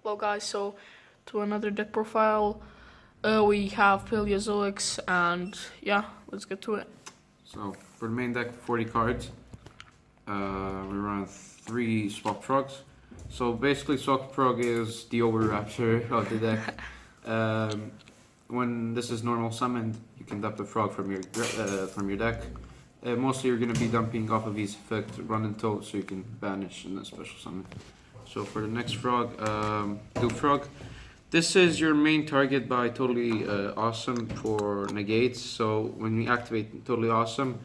Hello guys, so to another deck profile. We have Paleozoics, and yeah, let's get to it. So for the main deck, 40 cards. We run 3 swap frogs. So basically, swap frog is the overraptor of the deck. When this is normal summoned, you can dump the frog from your deck. Mostly you're going to be dumping off of his effect, run and toad, so you can banish in a special summon. So for the next frog, Dupe Frog. This is your main target by Totally Awesome for negates. So when we activate Totally Awesome,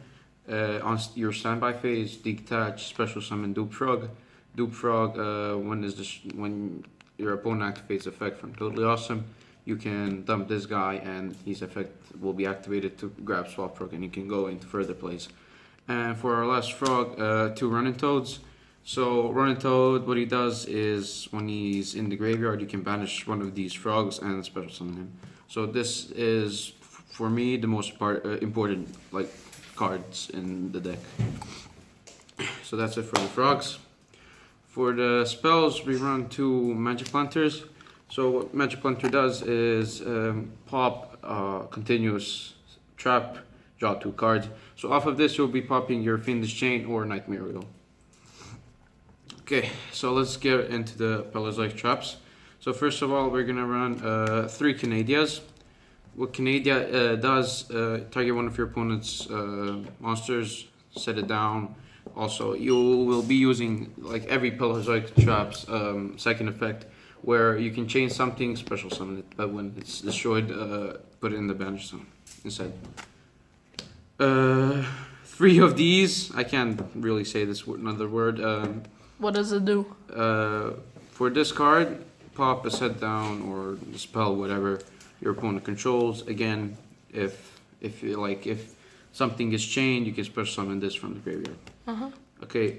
on your standby phase, detach special summon Dupe Frog. Dupe Frog, when your opponent activates effect from Totally Awesome, you can dump this guy and his effect will be activated to grab Swap Frog and you can go into further plays. And for our last frog, 2 Running Toads. So Running Toad, what he does is when he's in the graveyard, you can banish one of these frogs and special summon him. So this is, for me, the most important cards in the deck. So that's it for the frogs. For the spells, we run 2 Magic Planters. So what Magic Planter does is pop continuous trap, draw 2 cards. So off of this, you'll be popping your Fiendish Chain or Nightmare Wheel. Okay, so let's get into the Paleozoic traps. So first of all, we're gonna run 3 Canadias. What Canadia does, target one of your opponent's monsters, set it down. Also, you will be using, like every Paleozoic trap's second effect, where you can chain something, special summon it, but when it's destroyed, put it in the banish zone instead. 3 of these, I can't really say this another word. What does it do? For this card, pop a set down or dispel whatever your opponent controls. Again, if something is chained, you can special summon this from the graveyard. Okay,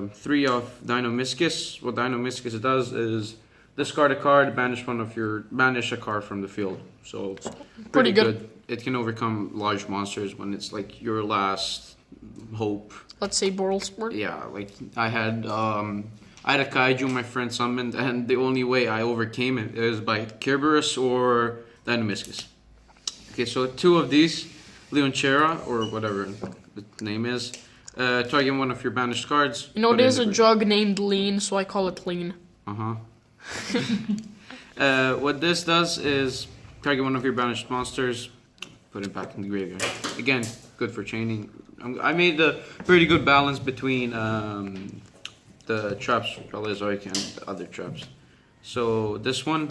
3 of Dinomischus. What Dinomischus does is discard a card, banish a card from the field. So pretty good. It can overcome large monsters when it's like your last hope. Let's say Boral Sport. Yeah, like I had a kaiju my friend summoned, and the only way I overcame it is by Kerberos or Dinomischus. Okay, so 2 of these, Leonchera or whatever the name is, target one of your banished cards. You know, there's a drug named Lean, so I call it Lean. What this does is target one of your banished monsters, put it back in the graveyard. Again, good for chaining. I made a pretty good balance between the traps, Paleozoic, and the other traps. So this one,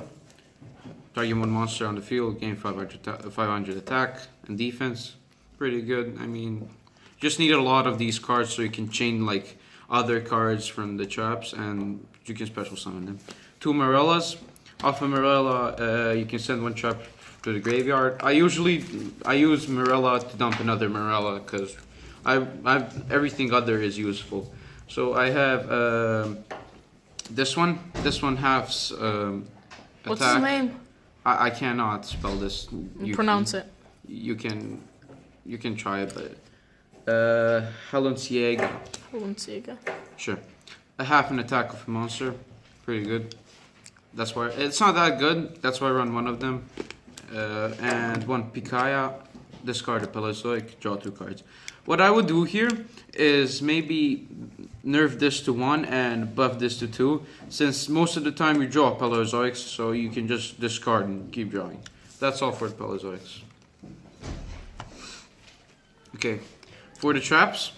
target one monster on the field, gain 500 attack and defense. Pretty good. I mean, just need a lot of these cards so you can chain like other cards from the traps and you can special summon them. 2 Morellas. Off of Morella, you can send 1 trap to the graveyard. I use Morella to dump another Morella because everything other is useful. So I have this one. This one has attack. What's his name? I cannot spell this. Pronounce it. You can try it, but Halonciega. Halonciega. Sure. A half an attack of a monster. Pretty good. That's why it's not that good. That's why I run 1 of them. And 1 Picaya. Discard a Paleozoic. Draw 2 cards. What I would do here is maybe nerf this to 1 and buff this to 2, since most of the time you draw Paleozoics, so you can just discard and keep drawing. That's all for the Paleozoics. Okay, for the traps,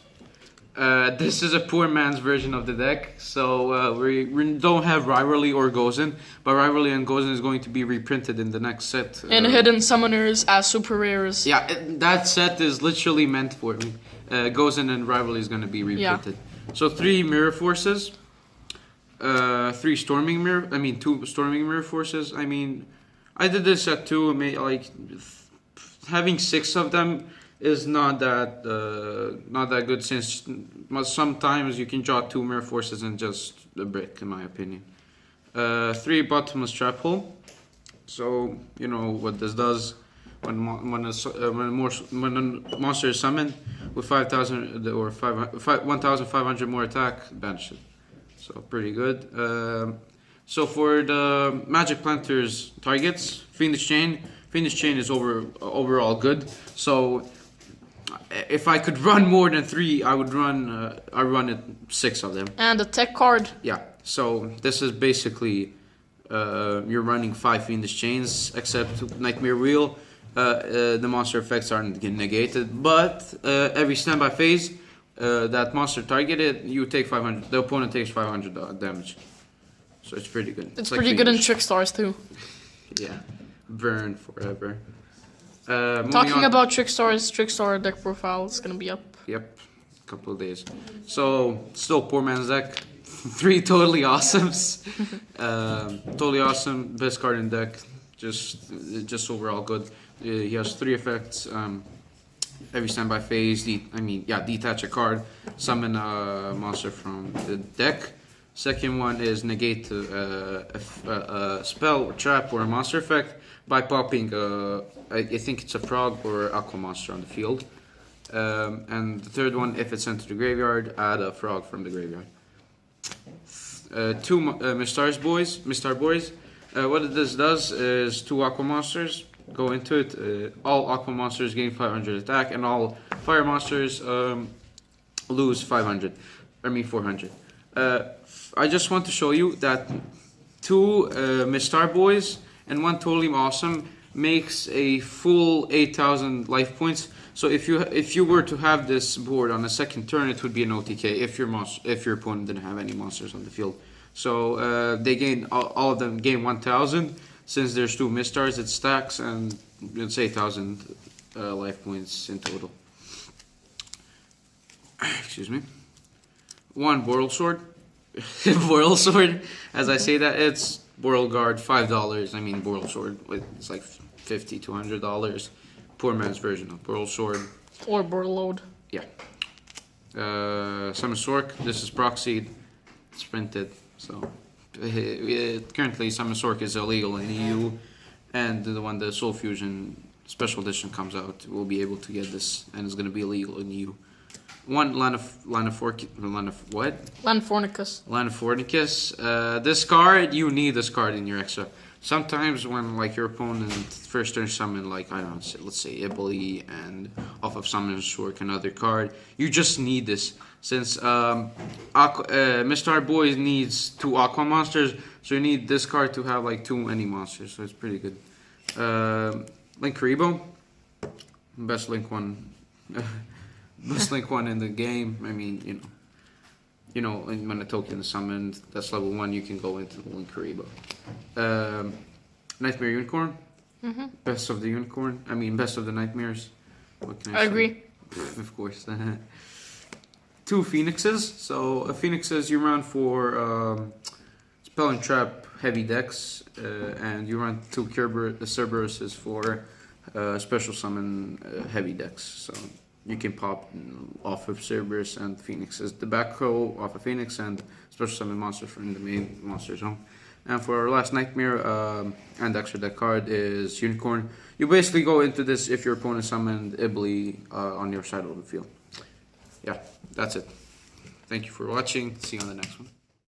this is a poor man's version of the deck, so we don't have Rivalry or Gozen, but Rivalry and Gozen is going to be reprinted in the next set. And Hidden Summoners as super rares. Yeah, that set is literally meant for me. Gozen and Rivalry is going to be reprinted. Yeah. So 3 Mirror Forces, 2 Storming Mirror Forces. I mean, I did this set too. I mean, like having 6 of them is not that good, since sometimes you can draw 2 Mirror Forces and just a brick, in my opinion. 3 Bottomless Trap Hole. So you know what this does. When a monster is summoned with 5,000 or 1,500 more attack, banish it. So pretty good. So for the Magic Planters targets, Fiendish Chain is overall good. So if I could run more than 3, I would run. I run it 6 of them. And the tech card. Yeah. So this is basically you're running 5 Fiendish Chains, except Nightmare Wheel. The monster effects aren't negated, but every standby phase that monster targeted, you take 500. The opponent takes 500 damage. So it's pretty good. It's like pretty good in Fiendish. Trick Stars too. Yeah. Burn forever. Talking about Trick Star deck profile is gonna be up. Yep, couple of days. So still poor man's deck. 3 totally awesomes. Totally awesome. Best card in deck. Just overall good. He has 3 effects. Every standby phase. Detach a card. Summon a monster from the deck. Second one is negate a spell, or trap, or a monster effect by popping, I think it's a frog or aqua monster on the field. And the third one, if it's sent to the graveyard, add a frog from the graveyard. 2 Mistar Boys. What this does is 2 aqua monsters go into it. All aqua monsters gain 500 attack, and all fire monsters lose 400. I just want to show you that 2 Mistar Boys and 1 Totally Awesome makes a full 8,000 life points. So if you were to have this board on the second turn, it would be an OTK if your opponent didn't have any monsters on the field. So they gain all of them gain 1,000. Since there's 2 Mistars, it stacks, and it's 8,000 life points in total. Excuse me. 1 Boral Sword. Boral Sword, as I say that, it's Boral Guard, $5. I mean, Boral Sword, it's like $50 to $100. Poor man's version of Boral Sword. Or Borload. Yeah. Summon Sork, this is proxied. It's printed, so currently Summon Sork is illegal in EU, and when the Soul Fusion Special Edition comes out, we'll be able to get this, and it's going to be illegal in EU. 1 Landfornicus. This card, you need this card in your extra. Sometimes when your opponent first turn summon let's say Ibali, and off of Summon Sork another card, you just need this. Since Mistar Boys needs 2 Aqua monsters, so you need this card to have too many monsters, so it's pretty good. Link Karibo, best Link one. Best Link 1 in the game. I mean, when a token is summoned, that's level 1, you can go into the Link Karibo. Nightmare Unicorn. Mm-hmm. Best of the Unicorn. I mean, best of the Nightmares. What can I say? Agree. Of course. 2 Phoenixes. So, Phoenixes you run for Spell and Trap heavy decks, and you run 2 Cerberuses for Special Summon heavy decks. So, you can pop off of Cerberus and Phoenixes. The back row off of Phoenix and Special Summon monsters from the main monster zone. And for our last Nightmare and extra deck card is Unicorn. You basically go into this if your opponent summoned Ibli on your side of the field. Yeah, that's it. Thank you for watching. See you on the next one.